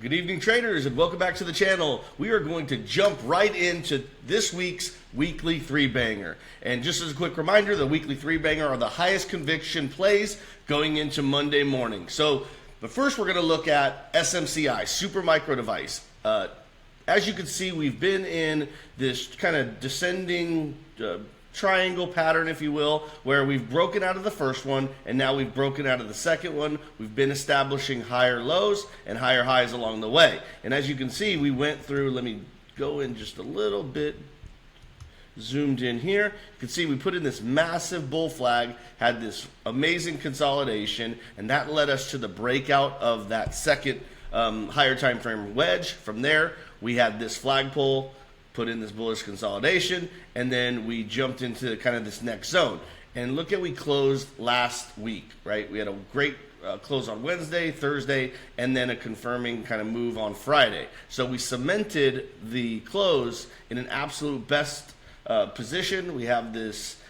Good evening, traders, and welcome back to the channel. We are going to jump right into this week's weekly three-banger. And just as a quick reminder, the weekly three-banger are the highest conviction plays going into Monday morning. But first we're going to look at SMCI, Super Micro Device. As you can see, we've been in this kind of descending triangle pattern, if you will, where we've broken out of the first one and now we've broken out of the second one. We've been establishing higher lows and higher highs along the way. And as you can see, we went through, let me go in just a little bit, zoomed in here. You can see we put in this massive bull flag, had this amazing consolidation, and that led us to the breakout of that second higher time frame wedge. From there, we had this flagpole, put in this bullish consolidation, and then we jumped into kind of this next zone. And look at we closed last week, right? We had a great close on Wednesday, Thursday, and then a confirming kind of move on Friday. So we cemented the close in an absolute best position. We have this,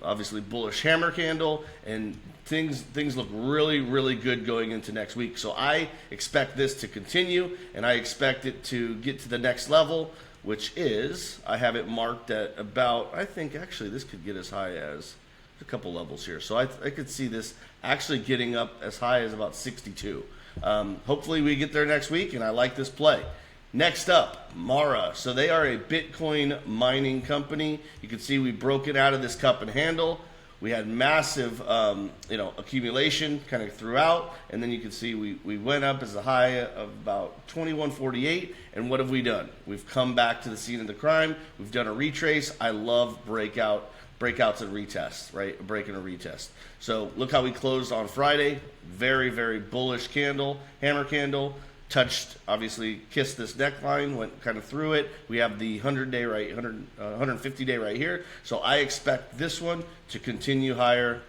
obviously bullish hammer candle, and things look really, really good going into next week. So I expect this to continue, and I expect it to get to the next level, which is, I have it marked at about, I think actually this could get as high as a couple levels here. So I could see this actually getting up as high as about 62. Hopefully we get there next week, and I like this play. Next up, Mara. So they are a Bitcoin mining company. You can see we broke it out of this cup and handle. We had massive, accumulation kind of throughout, and then you can see we went up as a high of about 2148. And what have we done? We've come back to the scene of the crime. We've done a retrace. I love breakouts and retests, right? A break and a retest. So look how we closed on Friday. Very, very bullish candle, hammer candle. Touched, obviously, kissed this neckline, went kind of through it. We have the 100-day right, 150-day right here. So I expect this one to continue higher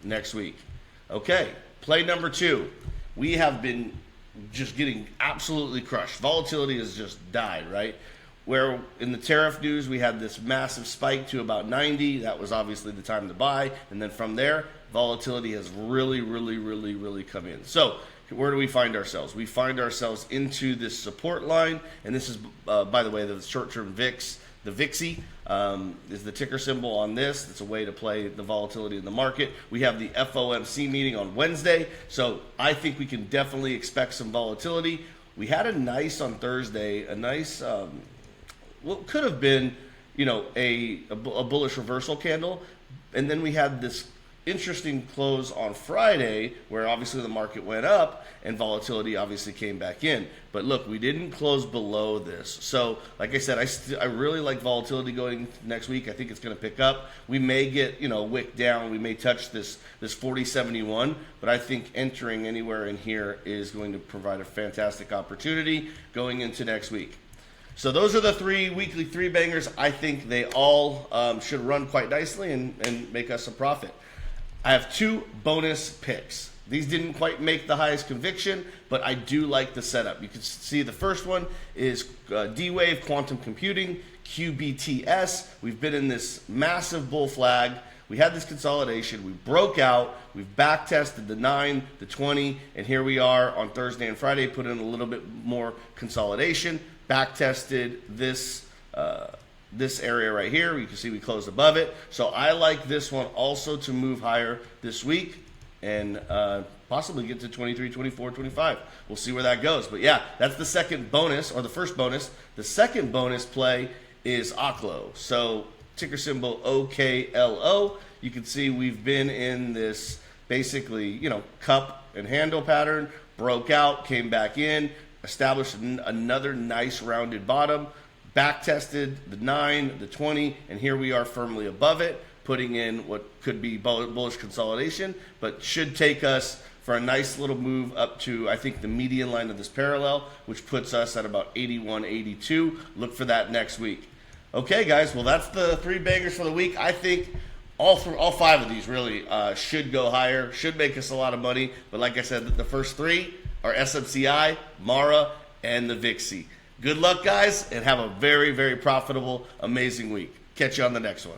next week. Okay, play number two. We have been just getting absolutely crushed. Volatility has just died, right? Where in the tariff news, we had this massive spike to about 90. That was obviously the time to buy. And then from there, volatility has really, really, really, really come in. So where do we find ourselves? We find ourselves into this support line, and this is, by the way, the short-term VIX. The VIXY is the ticker symbol on this. It's a way to play the volatility in the market. We have the FOMC meeting on Wednesday, so I think we can definitely expect some volatility. We had a nice on Thursday, a nice, what could have been, a bullish reversal candle, and then we had this interesting close on Friday where obviously the market went up and volatility obviously came back in. But look, we didn't close below this. So like I said, I really like volatility going next week. I think it's going to pick up. We may get, wick down. We may touch this 4071, but I think entering anywhere in here is going to provide a fantastic opportunity going into next week. So those are the three weekly three bangers. I think they all should run quite nicely and make us a profit. I have two bonus picks. These didn't quite make the highest conviction, but I do like the setup. You can see the first one is D-Wave Quantum Computing, QBTS. We've been in this massive bull flag. We had this consolidation. We broke out. We've back tested the 9, the 20, and here we are on Thursday and Friday, put in a little bit more consolidation, back tested this area right here. You can see we closed above it. So I like this one also to move higher this week and possibly get to 23, 24, 25. We'll see where that goes. But yeah, that's the second bonus, or the first bonus. The second bonus play is OKLO. So ticker symbol OKLO. You can see we've been in this basically, cup and handle pattern, broke out, came back in, established another nice rounded bottom, back tested the 9, the 20, and here we are firmly above it, putting in what could be bullish consolidation, but should take us for a nice little move up to, I think, the median line of this parallel, which puts us at about 81, 82. Look for that next week. Okay, guys, well, that's the three bangers for the week. I think all five of these really should go higher, should make us a lot of money, but like I said, the first three are SMCI, Mara, and the VIXY. Good luck, guys, and have a very, very profitable, amazing week. Catch you on the next one.